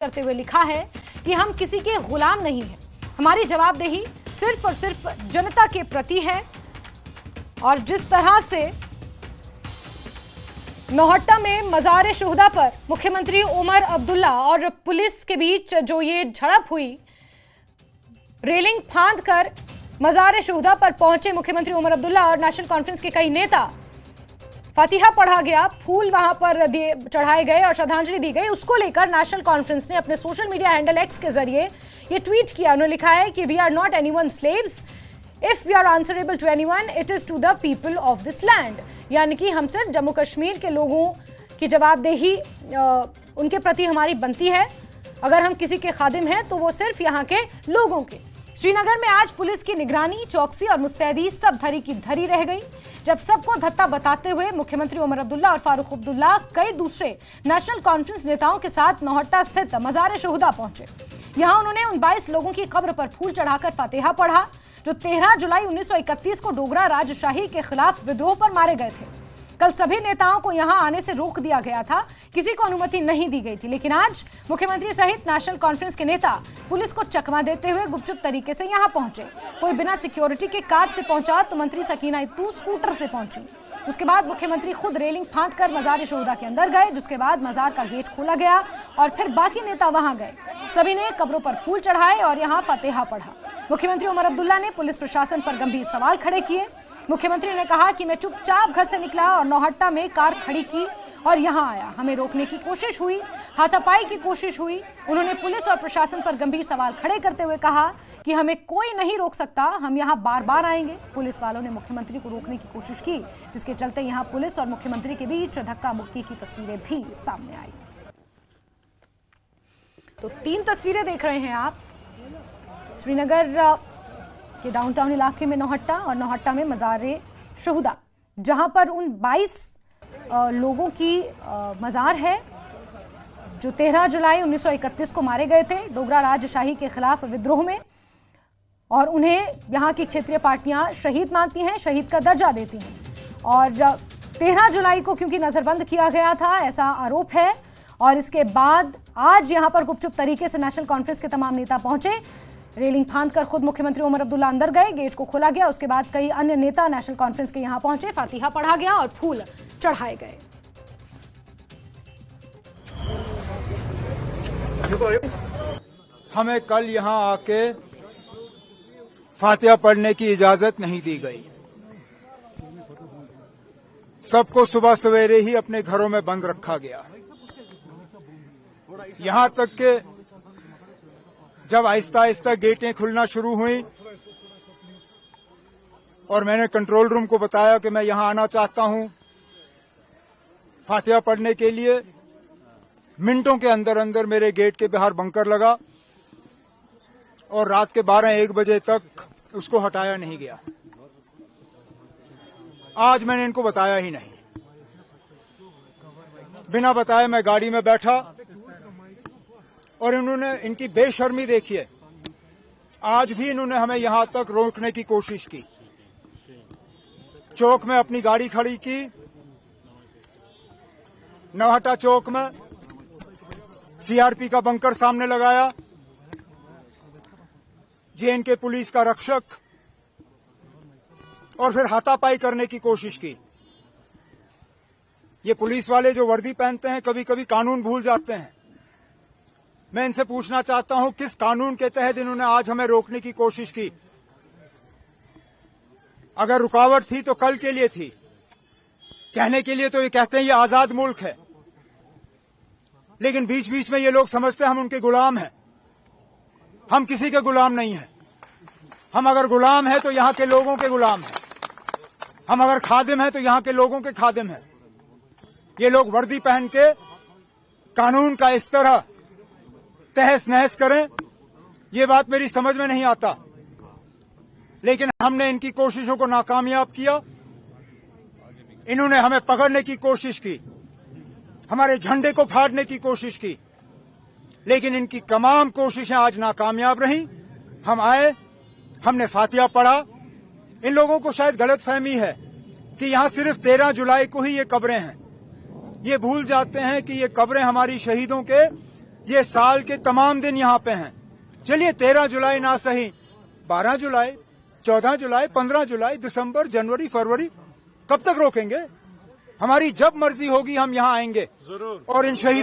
करते हुए लिखा है कि हम किसी के गुलाम नहीं हैं, हमारी जवाबदेही सिर्फ और सिर्फ जनता के प्रति है। और जिस तरह से नौहट्टा में मज़ार शुहदा पर मुख्यमंत्री उमर अब्दुल्ला और पुलिस के बीच जो ये झड़प हुई, रेलिंग फांद कर मज़ार शुहदा पर पहुंचे मुख्यमंत्री उमर अब्दुल्ला और नेशनल कॉन्फ्रेंस के कई नेता, फातिहा पढ़ा गया, फूल वहां पर चढ़ाए गए और श्रद्धांजलि दी गई। उसको लेकर नेशनल कॉन्फ्रेंस ने अपने सोशल मीडिया हैंडल एक्स के जरिए ये ट्वीट किया। उन्होंने लिखा है कि we are not anyone slaves, if we are answerable to anyone it is to the people of this land. यानी कि हम सिर्फ जम्मू कश्मीर के लोगों की जवाबदेही उनके प्रति हमारी बनती है, अगर हम किसी के खादिम हैं तो वो सिर्फ यहाँ के लोगों के। श्रीनगर में आज पुलिस की निगरानी, चौकसी और मुस्तैदी सब धरी की धरी रह गई। जब सबको धत्ता बताते हुए मुख्यमंत्री उमर अब्दुल्ला और फारूक अब्दुल्ला कई दूसरे नेशनल कॉन्फ्रेंस नेताओं के साथ नौहट्टा स्थित मज़ार शुहदा पहुंचे। यहां उन्होंने उन 22 लोगों की कब्र पर फूल चढ़ाकर फातिहा पढ़ा जो 13 जुलाई 1931 को डोगरा राजशाही के खिलाफ विद्रोह पर मारे गए थे। कल सभी नेताओं को यहां आने से रोक दिया गया था, किसी को अनुमति नहीं दी गई थी, लेकिन आज मुख्यमंत्री सहित नेशनल कॉन्फ्रेंस के नेता पुलिस को चकमा देते हुए गुपचुप तरीके से यहां पहुंचे। कोई बिना सिक्योरिटी के कार से पहुंचा तो मंत्री सकीना इत्तू स्कूटर से पहुंची। उसके बाद मुख्यमंत्री खुद रेलिंग फांद कर मज़ार शुहदा के अंदर गए, जिसके बाद मज़ार का गेट खोला गया और फिर बाकी नेता वहां गए। सभी ने कब्रों पर फूल चढ़ाए और यहाँ फातिहा पढ़ा। मुख्यमंत्री उमर अब्दुल्ला ने पुलिस प्रशासन पर गंभीर सवाल खड़े किए। मुख्यमंत्री ने कहा कि मैं चुपचाप घर से निकला और नौहट्टा में कार खड़ी की और यहां आया, हमें रोकने की कोशिश हुई, हाथापाई की कोशिश हुई। उन्होंने पुलिस और प्रशासन पर गंभीर सवाल खड़े करते हुए कहा कि हमें कोई नहीं रोक सकता, हम यहां बार बार आएंगे। पुलिस वालों ने मुख्यमंत्री को रोकने की कोशिश की, जिसके चलते यहां पुलिस और मुख्यमंत्री के बीच धक्का मुक्की की तस्वीरें भी सामने आई। तो 3 तस्वीरें देख रहे हैं आप, श्रीनगर के डाउनटाउन इलाके में नौहट्टा और नौहट्टा में मज़ार शुहदा, जहां पर उन 22 लोगों की मज़ार है जो 13 जुलाई 1931 को मारे गए थे डोगरा राजशाही के खिलाफ विद्रोह में, और उन्हें यहाँ की क्षेत्रीय पार्टियां शहीद मानती हैं, शहीद का दर्जा देती हैं। और 13 जुलाई को क्योंकि नज़रबंद किया गया था, ऐसा आरोप है। और इसके बाद आज यहाँ पर गुपचुप तरीके से नेशनल कॉन्फ्रेंस के तमाम नेता पहुंचे। रेलिंग फांद कर खुद मुख्यमंत्री उमर अब्दुल्ला अंदर गए, गेट को खोला गया। उसके बाद कई अन्य नेता नेशनल कॉन्फ्रेंस के यहां पहुंचे, फातिहा पढ़ा गया और फूल चढ़ाए गए। हमें कल यहां आके फातिहा पढ़ने की इजाजत नहीं दी गई। सबको सुबह सवेरे ही अपने घरों में बंद रखा गया। यहां तक के जब आहिस्ता आहिस्ता गेटें खुलना शुरू हुई और मैंने कंट्रोल रूम को बताया कि मैं यहां आना चाहता हूं फातिहा पढ़ने के लिए, मिनटों के अंदर अंदर मेरे गेट के बाहर बंकर लगा और रात के 12-1 बजे तक उसको हटाया नहीं गया। आज मैंने इनको बताया ही नहीं, बिना बताए मैं गाड़ी में बैठा और इन्होंने, इनकी बेशर्मी देखिए, आज भी इन्होंने हमें यहां तक रोकने की कोशिश की। चौक में अपनी गाड़ी खड़ी की, नौहट्टा चौक में सीआरपी का बंकर सामने लगाया, जेएनके पुलिस का रक्षक, और फिर हाथापाई करने की कोशिश की। ये पुलिस वाले जो वर्दी पहनते हैं कभी कभी कानून भूल जाते हैं। मैं इनसे पूछना चाहता हूं किस कानून के तहत इन्होंने आज हमें रोकने की कोशिश की। अगर रुकावट थी तो कल के लिए थी, कहने के लिए तो ये कहते हैं ये आजाद मुल्क है, लेकिन बीच बीच में ये लोग समझते हैं हम उनके गुलाम हैं। हम किसी के गुलाम नहीं हैं। हम अगर गुलाम हैं तो यहां के लोगों के गुलाम हैं। हम अगर खादिम हैं तो यहां के लोगों के खादिम हैं। ये लोग वर्दी पहन के कानून का इस तरह तहस नहस करें, ये बात मेरी समझ में नहीं आता। लेकिन हमने इनकी कोशिशों को नाकामयाब किया। इन्होंने हमें पकड़ने की कोशिश की, हमारे झंडे को फाड़ने की कोशिश की, लेकिन इनकी तमाम कोशिशें आज नाकामयाब रहीं। हम आए, हमने फातिहा पढ़ा। इन लोगों को शायद गलतफहमी है कि यहां सिर्फ 13 जुलाई को ही ये कब्रें हैं। ये भूल जाते हैं कि ये कब्रें हमारी शहीदों के ये साल के तमाम दिन यहाँ पे हैं। चलिए 13 जुलाई ना सही, 12 जुलाई, 14 जुलाई, 15 जुलाई, दिसंबर, जनवरी, फरवरी, कब तक रोकेंगे? हमारी जब मर्जी होगी हम यहाँ आएंगे जरूर। और इन शहीद